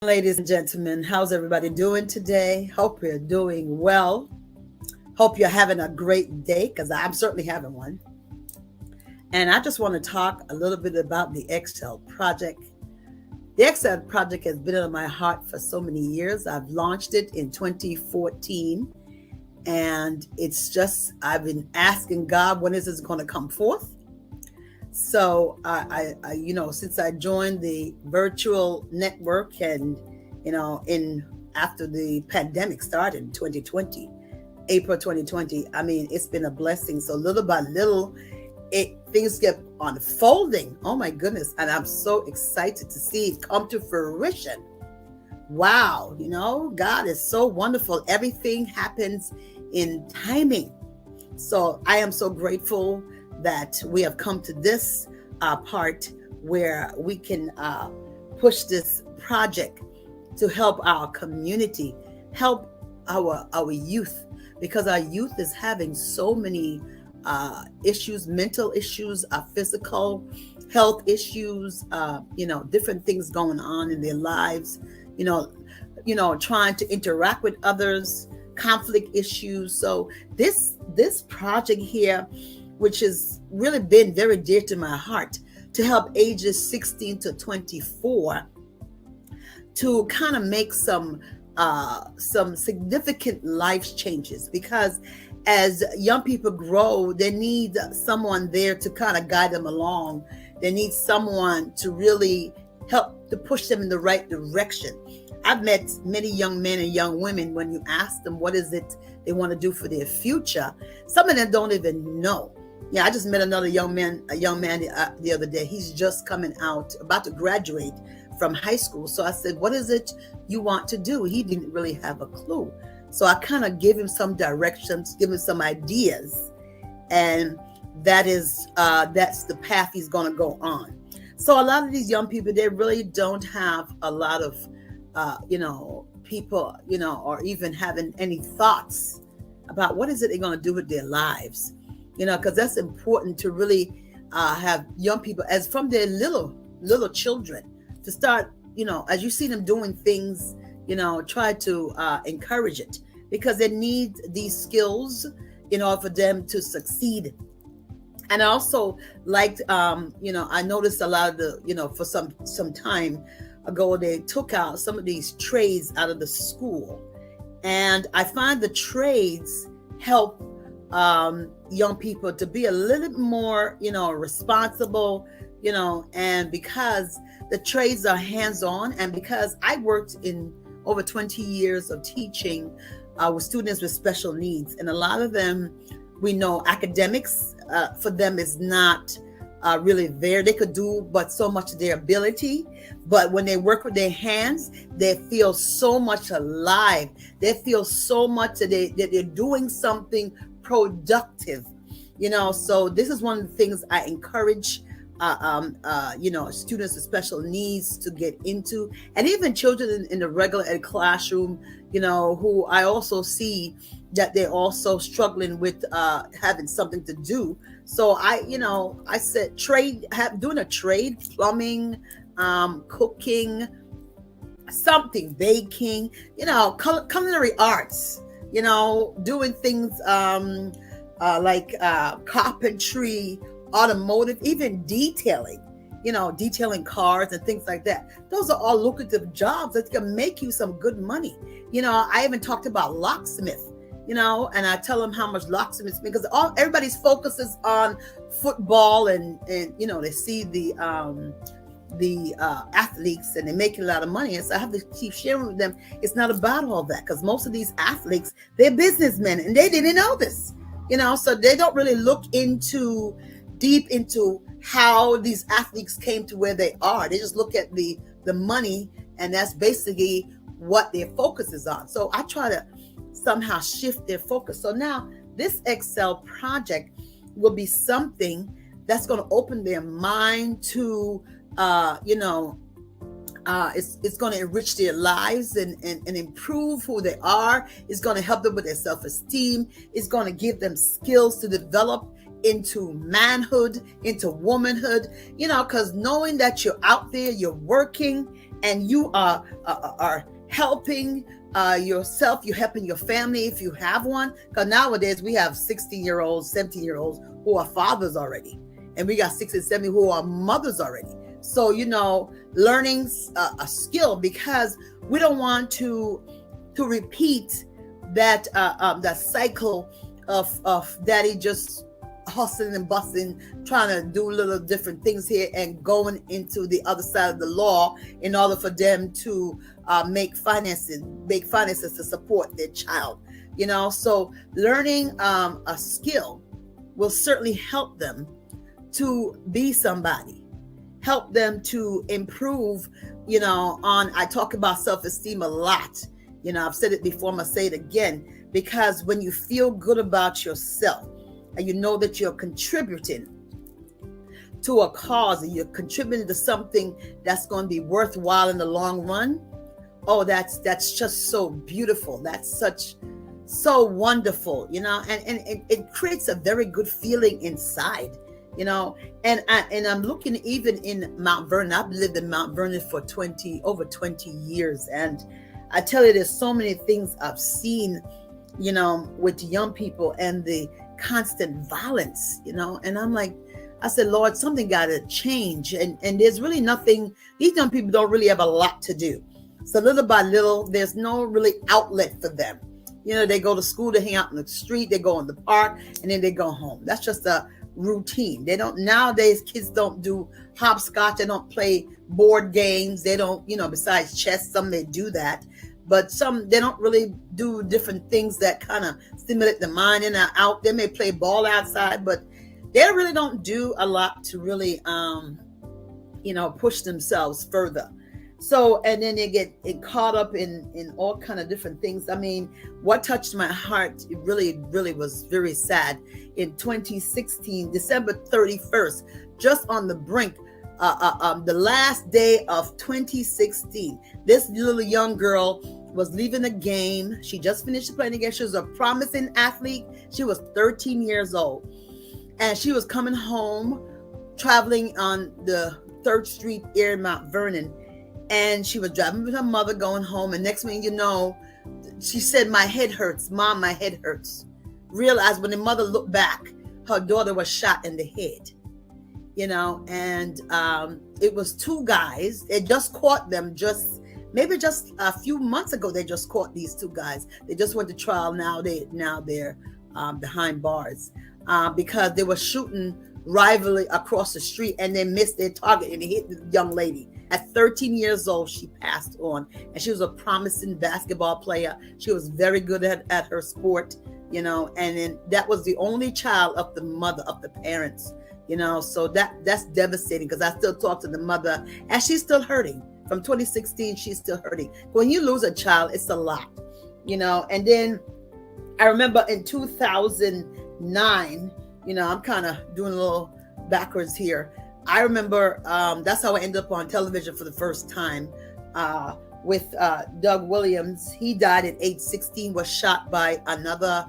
Ladies and gentlemen, how's everybody doing today? Hope you're doing well. Hope you're having a great day because I'm certainly having one. And I just want to talk a little bit about the Excel project. The Excel project has been on my heart for so many years. I've launched it in 2014, and I've been asking God, when is this going to come forth? So since I joined the virtual network and, after the pandemic started in 2020, April 2020, it's been a blessing. So little by little, things kept unfolding. Oh my goodness. And I'm so excited to see it come to fruition. Wow. God is so wonderful. Everything happens in timing. So I am so grateful that we have come to this part where we can push this project to help our community, help our youth, because our youth is having so many issues, mental issues, physical health issues, different things going on in their lives, trying to interact with others, conflict issues. So this project here, which has really been very dear to my heart, to help ages 16 to 24 to kind of make some significant life changes, because as young people grow, they need someone there to kind of guide them along. They need someone to really help to push them in the right direction. I've met many young men and young women, when you ask them what is it they want to do for their future, some of them don't even know. Yeah, I just met another young man the other day. He's just coming out, about to graduate from high school. So I said, what is it you want to do? He didn't really have a clue. So I kind of gave him some directions, give him some ideas. And that's the path he's going to go on. So a lot of these young people, they really don't have a lot of, people, or even having any thoughts about what is it they're going to do with their lives. Because that's important to really have young people, as from their little children, to start, as you see them doing things, try to encourage it, because they need these skills in order for them to succeed. And I also liked, I noticed a lot of the, for some time ago, they took out some of these trades out of the school. And I find the trades help young people to be a little bit more, responsible, and because the trades are hands-on, and because I worked in over 20 years of teaching with students with special needs, and a lot of them, we know academics for them is not really there. They could do but so much of their ability, but when they work with their hands, they feel so much alive. They feel so much that they're doing something productive, so this is one of the things I encourage students with special needs to get into, and even children in the regular ed classroom, who I also see that they're also struggling with having something to do. So I said doing a trade, plumbing, cooking, something, baking, culinary arts, doing things like carpentry, automotive, even detailing, cars and things like that. Those are all lucrative jobs that can make you some good money. I even talked about locksmith, and I tell them how much locksmiths, because everybody's focus is on football and they see the athletes and they're making a lot of money. And so I have to keep sharing with them, it's not about all that, because most of these athletes, they're businessmen and they didn't know this, so they don't really look deep into how these athletes came to where they are. They just look at the money, and that's basically what their focus is on. So I try to somehow shift their focus. So now this Excel project will be something that's going to open their mind to it's going to enrich their lives and improve who they are. It's going to help them with their self-esteem. It's going to give them skills to develop into manhood, into womanhood, because knowing that you're out there, you're working, and you are helping yourself, you're helping your family if you have one. Because nowadays we have 16-year-olds, 17-year-olds who are fathers already, and we got 60 and 70 who are mothers already. So learning a skill, because we don't want to repeat that cycle of daddy just hustling and busting, trying to do little different things here and going into the other side of the law in order for them to make finances to support their child. So learning a skill will certainly help them to be somebody, help them to improve. I talk about self-esteem a lot. I've said it before, I'm gonna say it again, because when you feel good about yourself and you know that you're contributing to a cause and you're contributing to something that's going to be worthwhile in the long run, oh, that's just so beautiful. That's so wonderful, and it creates a very good feeling inside, and I'm looking even in Mount Vernon. I've lived in Mount Vernon for over 20 years, and I tell you, there's so many things I've seen, with young people and the constant violence, and I said, Lord, something got to change. And there's really nothing, these young people don't really have a lot to do. So little by little, there's no really outlet for them. They go to school, they hang out in the street, they go in the park, and then they go home. That's just a routine. Nowadays, kids don't do hopscotch, they don't play board games, they don't, besides chess, some may do that. But some, they don't really do different things that kind of stimulate the mind in and out. They may play ball outside, but they really don't do a lot to really, push themselves further. So, and then they get caught up in all kind of different things. I mean, what touched my heart, it really, really was very sad. In 2016, December 31st, just on the brink, the last day of 2016, this little young girl was leaving the game. She just finished playing the game. She was a promising athlete. She was 13 years old, and she was coming home, traveling on the 3rd Street here in Mount Vernon, and she was driving with her mother going home. And next thing you know, she said, "My head hurts, Mom, my head hurts." Realized when the mother looked back, her daughter was shot in the head. And it was 2 guys. They just caught them maybe just a few months ago. They just caught these 2 guys. They just went to trial. Now they're behind bars because they were shooting rivalry across the street, and they missed their target and they hit the young lady. At 13 years old, she passed on, and she was a promising basketball player. She was very good at her sport, and then that was the only child of the mother, of the parents. So that's devastating, because I still talk to the mother, and she's still hurting. From 2016, she's still hurting. When you lose a child, it's a lot, And then I remember in 2009, I'm kind of doing a little backwards here. I remember that's how I ended up on television for the first time with Doug Williams. He died at age 16, was shot by another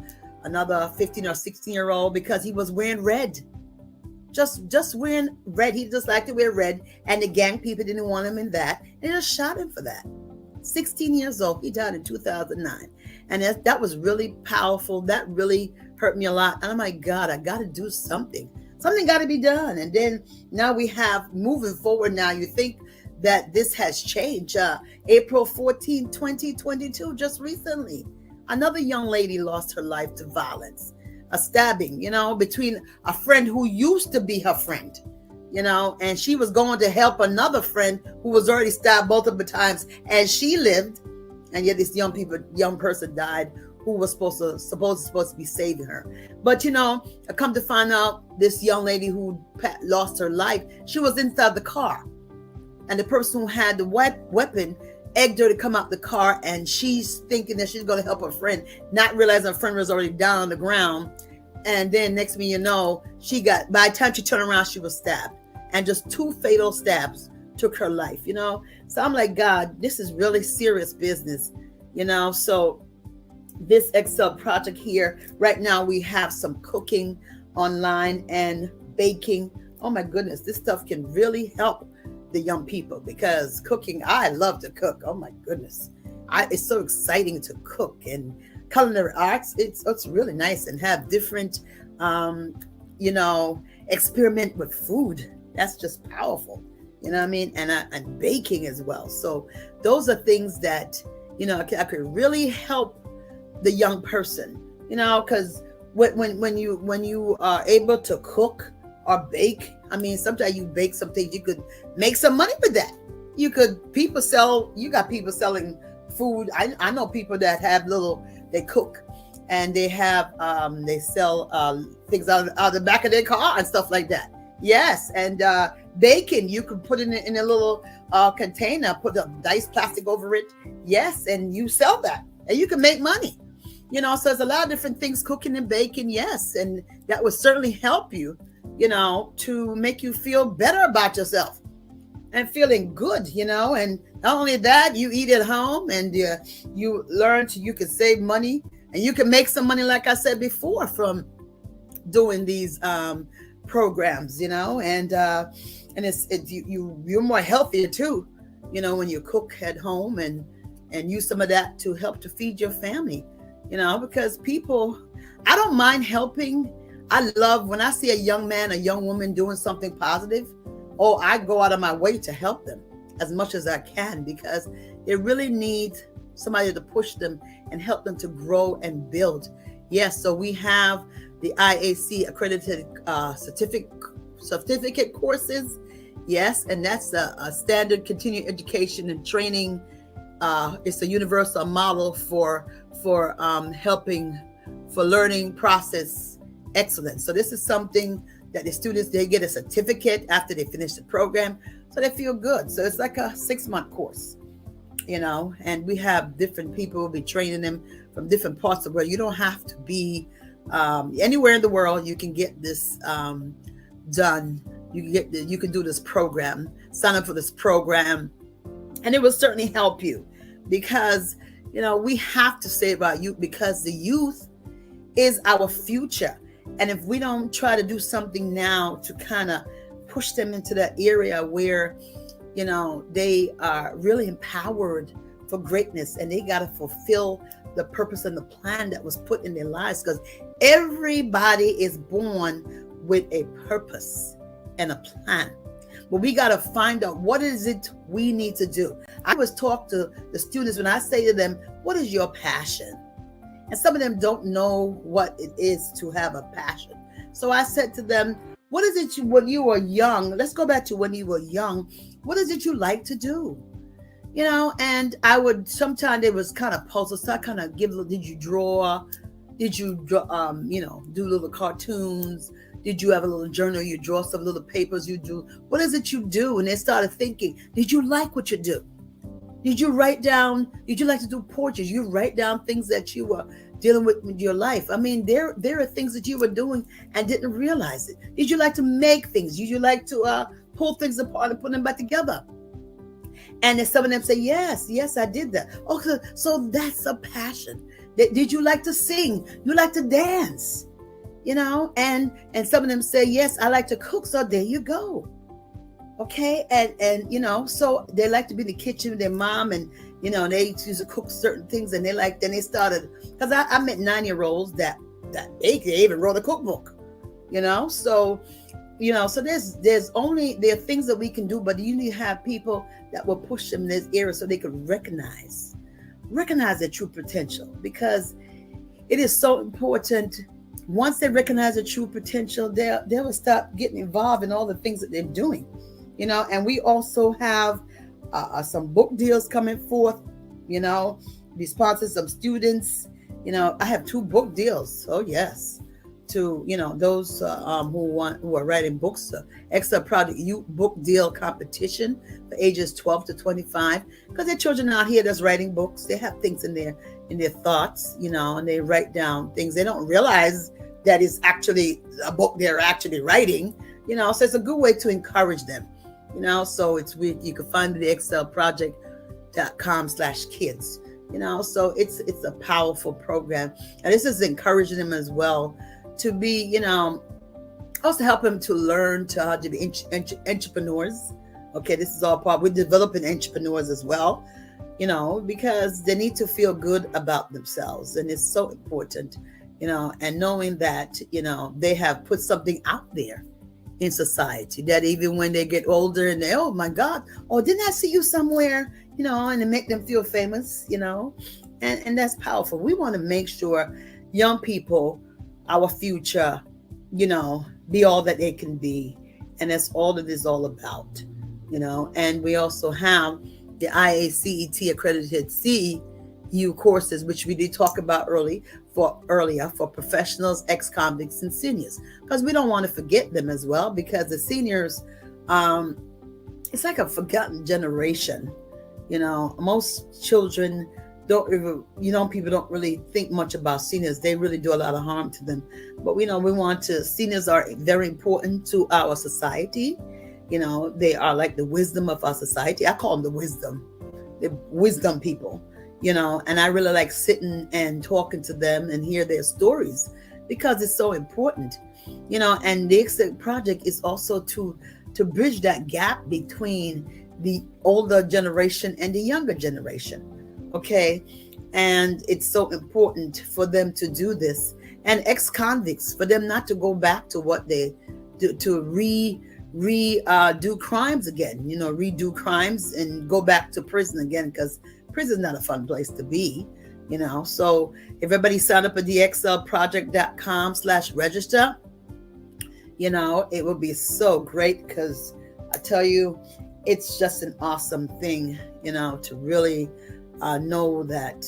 15 or 16-year-old because he was wearing red. Just wearing red. He just liked to wear red, and the gang people didn't want him in that. They just shot him for that. 16 years old. He died in 2009. And that was really powerful. That really hurt me a lot. And I'm like, God, I got to do something. Something got to be done. And then now we have, moving forward now, you think that this has changed. April 14, 2022, just recently, another young lady lost her life to violence. A stabbing, between a friend who used to be her friend, and she was going to help another friend who was already stabbed multiple times, and she lived, and yet this young person died who was supposed to be saving her. But I come to find out, this young lady who lost her life, she was inside the car, and the person who had the weapon egged her to come out the car, and she's thinking that she's going to help her friend, not realizing her friend was already down on the ground. And then next thing you know, by the time she turned around, she was stabbed, and just 2 fatal stabs took her life, So I'm like, God, this is really serious business, So this Excel project here, right now we have some cooking online and baking. Oh my goodness, this stuff can really help the young people because cooking, I love to cook. Oh my goodness. It's so exciting to cook, and culinary arts, it's really nice, and have different you know, experiment with food. That's just powerful. You know what I mean? And baking as well. So those are things that, you know, I could really help the young person, you know, because when you are able to cook or bake, I mean, sometimes you bake some things, you could make some money with that. You got people selling food. I know people that have they cook, and they have they sell things out of the back of their car and stuff like that. Yes, and bacon, you could put it in a little container, put the diced plastic over it. Yes, and you sell that, and you can make money. You know, so there's a lot of different things, cooking and baking. Yes, and that would certainly help you, you know, to make you feel better about yourself and feeling good, you know. And not only that, you eat at home, and you learn you can save money, and you can make some money, like I said before, from doing these programs, you know. And you're more healthier too, you know, when you cook at home and use some of that to help to feed your family, you know, because I don't mind helping. I love when I see a young man, a young woman doing something positive. Oh, I go out of my way to help them as much as I can, because they really need somebody to push them and help them to grow and build. Yes, so we have the IAC accredited certificate courses. Yes, and that's a standard continuing education and training. It's a universal model for helping for learning process excellence. So this is something that the students, they get a certificate after they finish the program, so they feel good. So it's like a 6-month course, you know, and we have different people will be training them from different parts of the world. You don't have to be anywhere in the world. You can get this done. You can do this program, sign up for this program, and it will certainly help you, because, you know, we have to save our youth, because the youth is our future. And if we don't try to do something now to kind of push them into that area where, you know, they are really empowered for greatness, and they got to fulfill the purpose and the plan that was put in their lives, because everybody is born with a purpose and a plan. But we got to find out, what is it we need to do? I always talk to the students when I say to them, what is your passion? And some of them don't know what it is to have a passion. So I said to them, what is it when you were young? Let's go back to when you were young. What is it you like to do? You know, and I would, sometimes it was kind of puzzle. So I kind of did you draw? Did you draw, you know, do little cartoons? Did you have a little journal? You draw some little papers, you do. What is it you do? And they started thinking, did you like what you do? Did you write down, did you like to do portraits? You write down things that you were dealing with your life. I mean, there are things that you were doing and didn't realize it. Did you like to make things? Did you like to pull things apart and put them back together? And then some of them say, yes, I did that. Okay, so that's a passion. Did you like to sing? You like to dance? You know, and some of them say, yes, I like to cook. So there you go. Okay, and you know, so they like to be in the kitchen with their mom, and you know, they used to cook certain things, and then they started, because I met 9-year-olds that they even wrote a cookbook, you know. So, you know, so there are things that we can do, but you need to have people that will push them in this area so they can recognize their true potential, because it is so important. Once they recognize their true potential, they will start getting involved in all the things that they're doing. You know, and we also have some book deals coming forth, you know, we sponsor some students. You know, I have 2 book deals. Oh, yes. To, you know, those who are writing books, Extra Project Youth Book Deal Competition for ages 12 to 25, because there are children out here that's writing books. They have things in their thoughts, you know, and they write down things. They don't realize that it's actually a book they're actually writing, you know, so it's a good way to encourage them. You know, so you can find it at excelproject.com/kids, you know, so it's a powerful program. And this is encouraging them as well to be, you know, Also help them to learn to how to be entrepreneurs. Okay, this is all part. We're developing entrepreneurs as well, because they need to feel good about themselves, and it's so important, and knowing that they have put something out there in society, that even when they get older and they, oh my God, oh, didn't I see you somewhere, and it make them feel famous, and that's powerful. We want to make sure young people, our future, be all that they can be. And that's all it is all about, and we also have the IACET accredited CEU courses, which we did talk about earlier for professionals, ex-convicts, and seniors, because we don't want to forget them as well, because the seniors, it's like a forgotten generation. Most children don't even, people don't really think much about seniors. They really do a lot of harm to them. But seniors are very important to our society. They are like the wisdom of our society. I call them the wisdom people, and I really like sitting and talking to them and hear their stories, because it's so important, and the Exit Project is also to bridge that gap between the older generation and the younger generation. Okay. And it's so important for them to do this, and ex-convicts, for them not to go back to what they do, to do crimes again, redo crimes and go back to prison again, because prison is not a fun place to be, So everybody sign up at thexcelproject.com/register. It will be so great, because I tell you, it's just an awesome thing, to really know that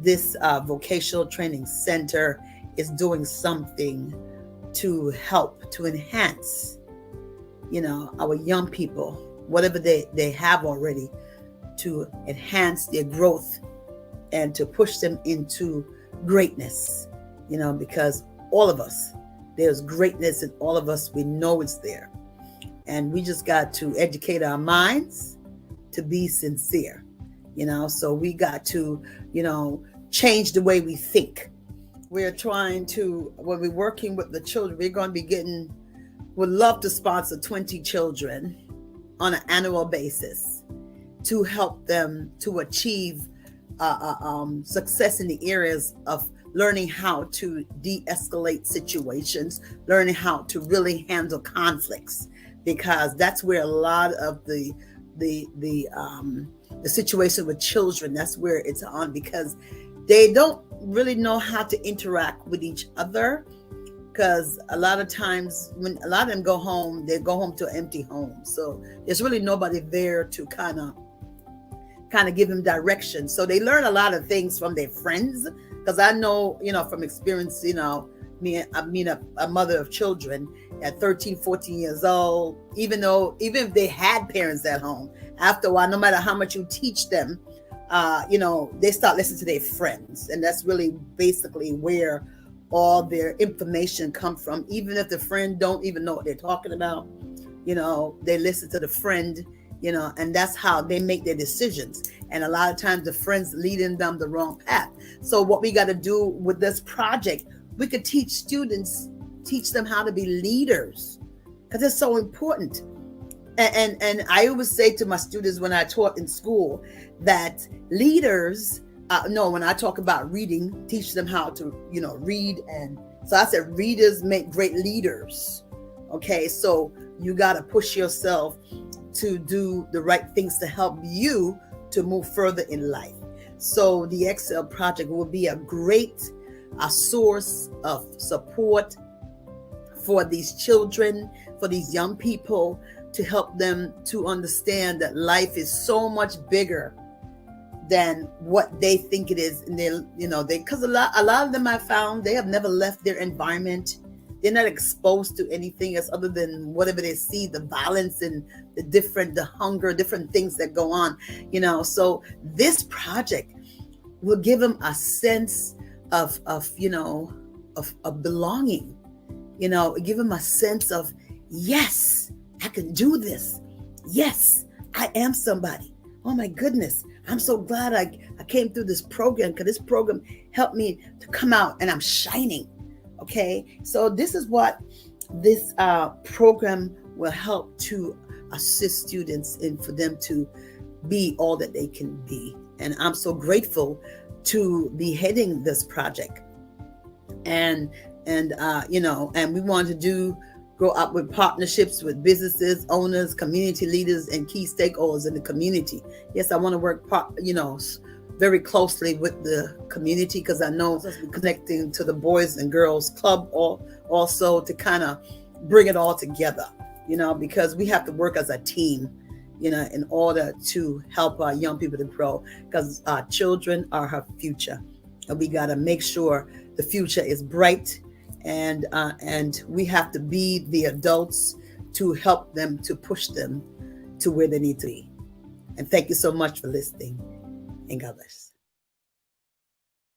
this vocational training center is doing something to help, to enhance, our young people, whatever they have already, to enhance their growth and to push them into greatness, because all of us, there's greatness in all of us. We know it's there. And we just got to educate our minds to be sincere, so we got to, change the way we think. We're trying to, when we're working with the children, we're going to be would love to sponsor 20 children on an annual basis to help them to achieve success in the areas of learning how to de-escalate situations, learning how to really handle conflicts, because that's where a lot of the situation with children, that's where it's on, because they don't really know how to interact with each other, because a lot of times when a lot of them go home, they go home to an empty home, so there's really nobody there to kind of give them direction. So they learn a lot of things from their friends, because I know, from experience, a mother of children at 13, 14 years old, even if they had parents at home, after a while, no matter how much you teach them, they start listening to their friends. And that's really basically where all their information comes from. Even if the friend don't even know what they're talking about, they listen to the friend, and that's how they make their decisions. And a lot of times the friends leading them the wrong path. So what we got to do with this project, we could teach them how to be leaders, because it's so important. And I always say to my students when I taught in school that leaders, when I talk about reading, teach them how to, read. And so I said, readers make great leaders. Okay. So you got to push yourself to do the right things to help you to move further in life. So the Excel Project will be a great source of support for these children, for these young people, to help them to understand that life is so much bigger than what they think it is. And because a lot of them I found, they have never left their environment. They're not exposed to anything else other than whatever they see, the violence and the hunger, different things that go on, So this project will give them a sense of belonging, give them a sense of, yes, I can do this. Yes, I am somebody. Oh my goodness. I'm so glad I came through this program, because this program helped me to come out and I'm shining. Okay. So this is what This program will help to assist students in for them to be all that they can be. And I'm so grateful to be heading this project. And and we want to grow up with partnerships with businesses, owners, community leaders, and key stakeholders in the community. Yes, I want to work very closely with the community, because I know connecting to the Boys and Girls Club also to kind of bring it all together, because we have to work as a team, in order to help our young people to grow, because our children are our future. And we got to make sure the future is bright, and we have to be the adults to help them, to push them to where they need to be. And thank you so much for listening, and God bless.